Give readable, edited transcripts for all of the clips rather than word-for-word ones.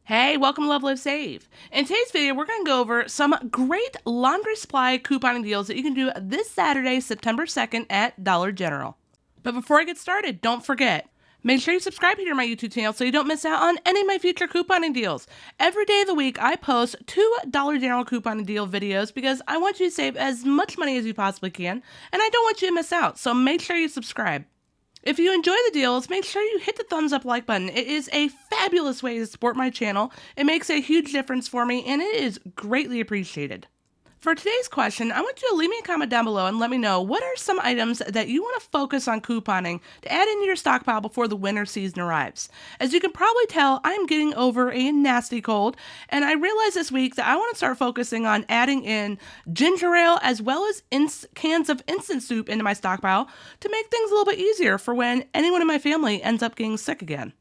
Hey, welcome to LoveLiveSave. In today's video, we're going to go over some great laundry supply couponing deals that you can do this Saturday, September 2nd at Dollar General. But before I get started, don't forget, make sure you subscribe here to my YouTube channel so you don't miss out on any of my future couponing deals. Every day of the week, I post 2 Dollar General couponing deal videos because I want you to save as much money as you possibly can, and I don't want you to miss out, so make sure you subscribe. If you enjoy the deals, make sure you hit the thumbs up like button. It is a fabulous way to support my channel. It makes a huge difference for me, and it is greatly appreciated. For today's question, I want you to leave me a comment down below and let me know what are some items that you want to focus on couponing to add into your stockpile before the winter season arrives. As you can probably tell, I'm getting over a nasty cold, and I realized this week that I want to start focusing on adding in ginger ale as well as cans of instant soup into my stockpile to make things a little bit easier for when anyone in my family ends up getting sick again.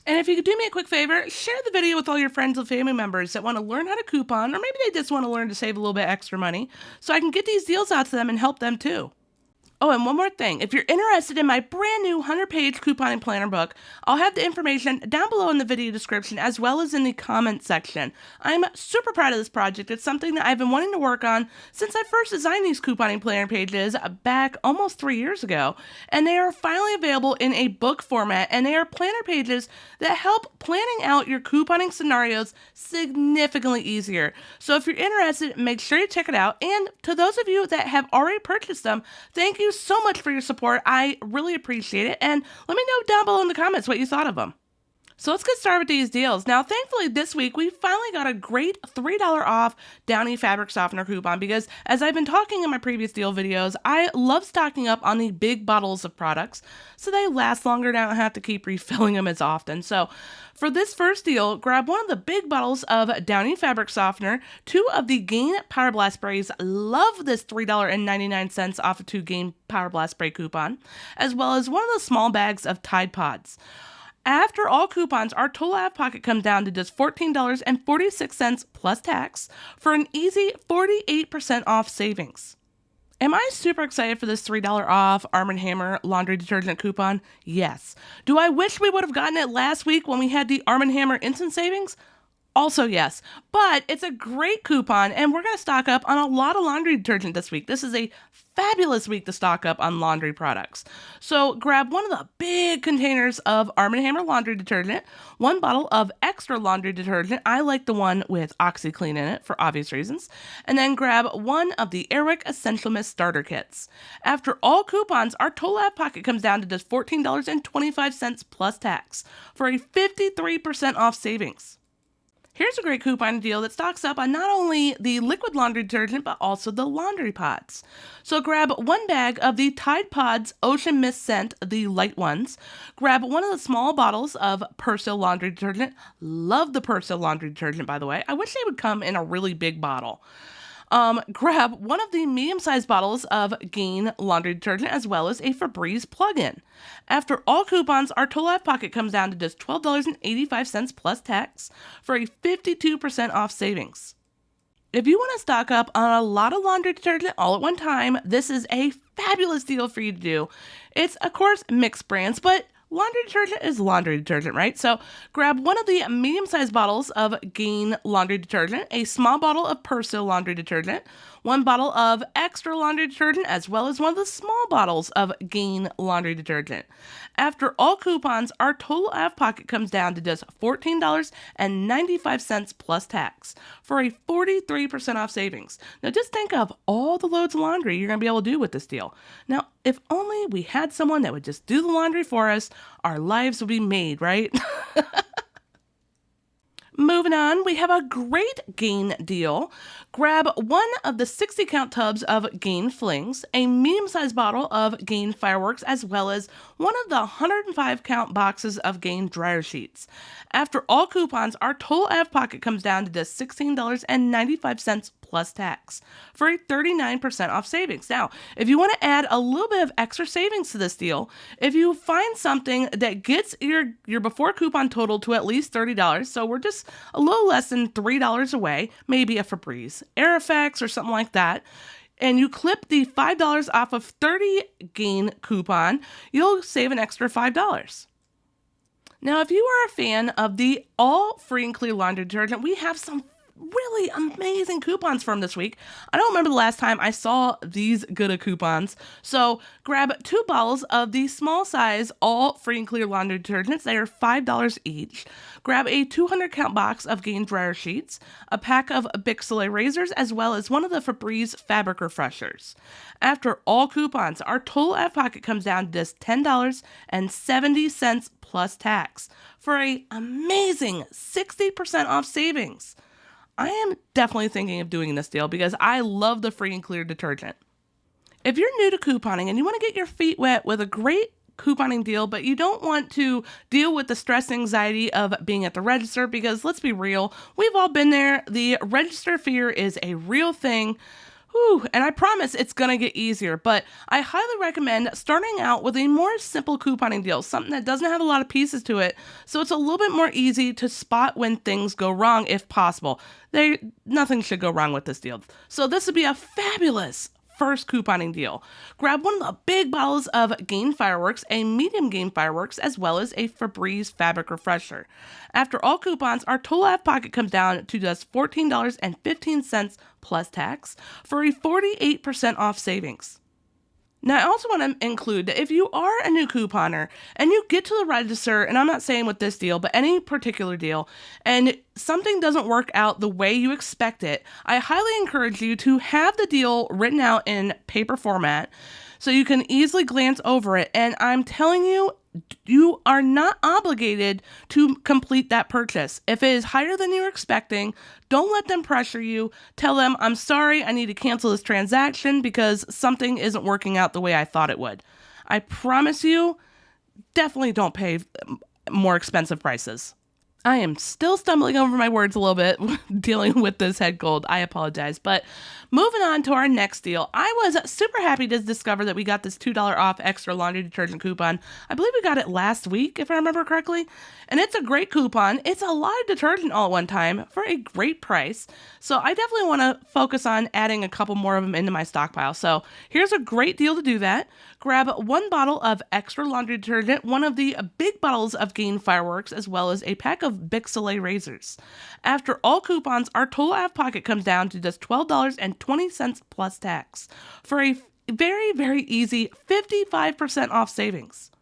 And if you could do me a quick favor, share the video with all your friends and family members that want to learn how to coupon, or maybe they just want to learn to save a little bit extra money, so I can get these deals out to them and help them too. Oh, and one more thing. If you're interested in my brand new 100-page couponing planner book, I'll have the information down below in the video description as well as in the comment section. I'm super proud of this project. It's something that I've been wanting to work on since I first designed these couponing planner pages back almost 3 years ago. And they are finally available in a book format, and they are planner pages that help planning out your couponing scenarios significantly easier. So if you're interested, make sure you check it out. And to those of you that have already purchased them, thank you so much for your support. I really appreciate it. And let me know down below in the comments what you thought of them. So let's get started with these deals. Now, thankfully, this week, we finally got a great $3 off Downy fabric softener coupon because, as I've been talking in my previous deal videos, I love stocking up on the big bottles of products so they last longer and I don't have to keep refilling them as often. So for this first deal, grab one of the big bottles of Downy fabric softener, 2 of the Gain Power Blast sprays. Love this $3.99 off of 2 Gain Power Blast spray coupon, as well as one of the small bags of Tide Pods. After all coupons, our total out of pocket comes down to just $14.46 plus tax for an easy 48% off savings. Am I super excited for this $3 off Arm & Hammer laundry detergent coupon? Yes. Do I wish we would have gotten it last week when we had the Arm & Hammer instant savings? Also yes, but it's a great coupon, and we're going to stock up on a lot of laundry detergent this week. This is a fabulous week to stock up on laundry products. So grab one of the big containers of Arm & Hammer laundry detergent, 1 bottle of extra laundry detergent. I like the one with OxyClean in it for obvious reasons. And then grab 1 of the Airwick Essential Mist starter kits. After all coupons, our total out of pocket comes down to just $14.25 plus tax for a 53% off savings. Here's a great coupon deal that stocks up on not only the liquid laundry detergent, but also the laundry pods. So grab 1 bag of the Tide Pods Ocean Mist Scent, the light ones. Grab 1 of the small bottles of Persil laundry detergent. Love the Persil laundry detergent, by the way. I wish they would come in a really big bottle. Grab 1 of the medium-sized bottles of Gain laundry detergent as well as a Febreze plug-in. After all coupons, our total out of pocket comes down to just $12.85 plus tax for a 52% off savings. If you want to stock up on a lot of laundry detergent all at one time, this is a fabulous deal for you to do. It's, of course, mixed brands, but laundry detergent is laundry detergent, right? So grab 1 of the medium-sized bottles of Gain laundry detergent, a small bottle of Persil laundry detergent, 1 bottle of extra laundry detergent, as well as 1 of the small bottles of Gain laundry detergent. After all coupons, our total out of pocket comes down to just $14.95 plus tax for a 43% off savings. Now just think of all the loads of laundry you're going to be able to do with this deal. Now, if only we had someone that would just do the laundry for us, our lives would be made, right? Moving on, we have a great Gain deal. Grab 1 of the 60-count tubs of Gain Flings, a medium-sized bottle of Gain Fireworks, as well as 1 of the 105-count boxes of Gain dryer sheets. After all coupons, our total out of pocket comes down to just $16.95 plus tax for a 39% off savings. Now, if you want to add a little bit of extra savings to this deal, if you find something that gets your before coupon total to at least $30, so we're just a little less than $3 away, maybe a Febreze, Air Effects, or something like that, and you clip the $5 off of 30 Gain coupon, you'll save an extra $5. Now, if you are a fan of the all free and clear laundry detergent, we have some really amazing coupons from this week. I don't remember the last time I saw these good of coupons. So grab 2 bottles of the small size all free and clear laundry detergents. They are $5 each. Grab a 200 count box of Gain dryer sheets, a pack of Bic Soleil razors, as well as one of the Febreze fabric refreshers. After all coupons, our total out of pocket comes down to just $10.70 plus tax for a amazing 60% off savings. I am definitely thinking of doing this deal because I love the free and clear detergent. If you're new to couponing and you want to get your feet wet with a great couponing deal, but you don't want to deal with the stress and anxiety of being at the register, because let's be real, we've all been there. The register fear is a real thing. Whew, and I promise it's going to get easier, but I highly recommend starting out with a more simple couponing deal, something that doesn't have a lot of pieces to it, so it's a little bit more easy to spot when things go wrong if possible. Nothing should go wrong with this deal. So this would be a fabulous first couponing deal. Grab one of the big bottles of Gain Fireworks, a medium Gain Fireworks, as well as a Febreze fabric refresher. After all coupons, our total out of pocket comes down to just $14.15 plus tax for a 48% off savings. Now, I also want to include that if you are a new couponer and you get to the register, and I'm not saying with this deal, but any particular deal, and something doesn't work out the way you expect it, I highly encourage you to have the deal written out in paper format so you can easily glance over it. And I'm telling you, you are not obligated to complete that purchase. If it is higher than you're expecting, don't let them pressure you. Tell them, I'm sorry, I need to cancel this transaction because something isn't working out the way I thought it would. I promise you, definitely don't pay more expensive prices. I am still stumbling over my words a little bit dealing with this head cold. I apologize. But moving on to our next deal, I was super happy to discover that we got this $2 off extra laundry detergent coupon. I believe we got it last week, if I remember correctly. And it's a great coupon. It's a lot of detergent all at one time for a great price. So I definitely want to focus on adding a couple more of them into my stockpile. So here's a great deal to do that. Grab 1 bottle of extra laundry detergent, one of the big bottles of Gain Fireworks, as well as a pack of Bic Soleil razors. After all coupons, our total out of pocket comes down to just $12.20 plus tax for a very, very easy 55% off savings.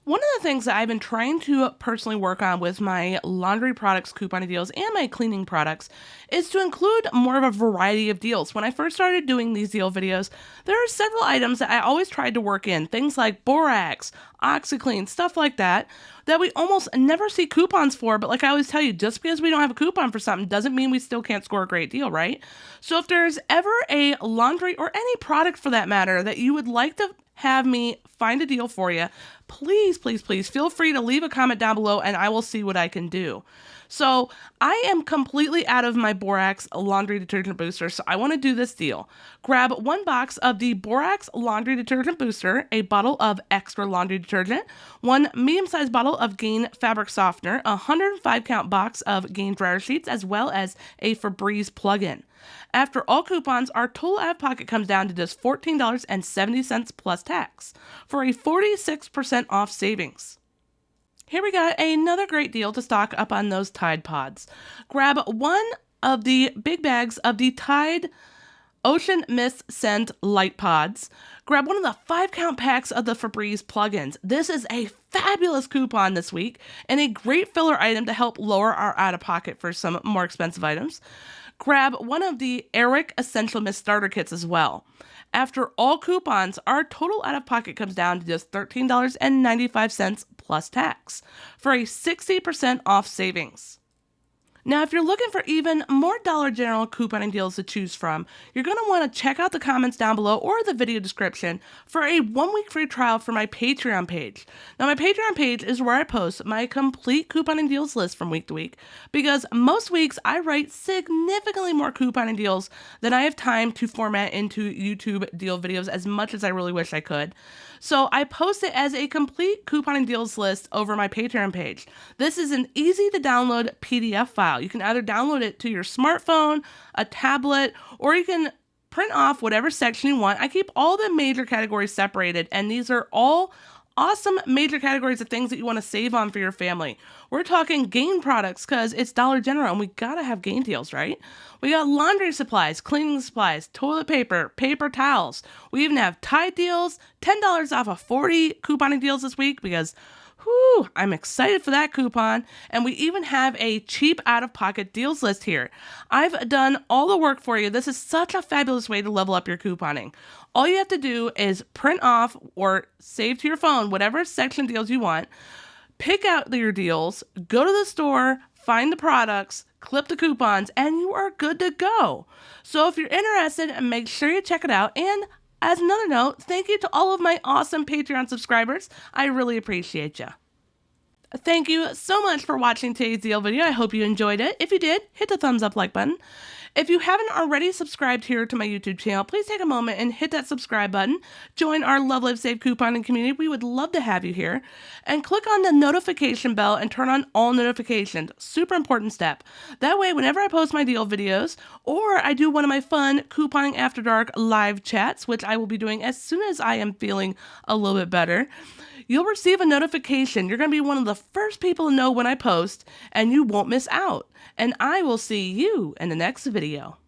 One of the things that I've been trying to personally work on with my laundry products couponing deals and my cleaning products is to include more of a variety of deals. When I first started doing these deal videos, there are several items that I always tried to work in, things like borax, OxyClean, stuff like that we almost never see coupons for. But like I always tell you, just because we don't have a coupon for something doesn't mean we still can't score a great deal, right? So if there's ever a laundry or any product for that matter that you would like to have me find a deal for you, please, please, please feel free to leave a comment down below and I will see what I can do. So I am completely out of my borax laundry detergent booster, so I want to do this deal. Grab 1 box of the borax laundry detergent booster, a bottle of extra laundry detergent, 1 medium-sized bottle of Gain fabric softener, a 105 count box of Gain dryer sheets, as well as a Febreze plug-in. After all coupons, our total out of pocket comes down to just $14.70 plus tax for a 46% off savings. Here we got another great deal to stock up on those Tide Pods. Grab 1 of the big bags of the Tide Ocean Mist Scent Light Pods. Grab 1 of the 5 count packs of the Febreze plugins. This is a fabulous coupon this week and a great filler item to help lower our out of pocket for some more expensive items. Grab 1 of the Eric Essential Mist starter kits as well. After all coupons, our total out of pocket comes down to just $13.95 plus tax for a 60% off savings. Now, if you're looking for even more Dollar General couponing deals to choose from, you're going to want to check out the comments down below or the video description for a 1-week free trial for my Patreon page. Now, my Patreon page is where I post my complete couponing deals list from week to week, because most weeks I write significantly more couponing deals than I have time to format into YouTube deal videos as much as I really wish I could. So I post it as a complete couponing deals list over my Patreon page. This is an easy to download PDF file. You can either download it to your smartphone, a tablet, or you can print off whatever section you want. I keep all the major categories separated, and these are all awesome major categories of things that you want to save on for your family. We're talking Gain products because it's Dollar General and we gotta have Gain deals, right? We got laundry supplies, cleaning supplies, toilet paper, paper towels. We even have Tide deals, $10 off of 40 couponing deals this week because whew, I'm excited for that coupon. And we even have a cheap out-of-pocket deals list here. I've done all the work for you. This is such a fabulous way to level up your couponing. All you have to do is print off or save to your phone whatever section deals you want, pick out your deals, go to the store, find the products, clip the coupons, and you are good to go. So if you're interested, make sure you check it out. And as another note, thank you to all of my awesome Patreon subscribers. I really appreciate you. Thank you so much for watching today's deal video. I hope you enjoyed it. If you did, hit the thumbs up like button. If you haven't already subscribed here to my YouTube channel, please take a moment and hit that subscribe button. Join our LoveLiveSave couponing community. We would love to have you here. And click on the notification bell and turn on all notifications. Super important step. That way, whenever I post my deal videos or I do one of my fun couponing after dark live chats, which I will be doing as soon as I am feeling a little bit better, you'll receive a notification. You're going to be one of the first people to know when I post, and you won't miss out. And I will see you in the next video.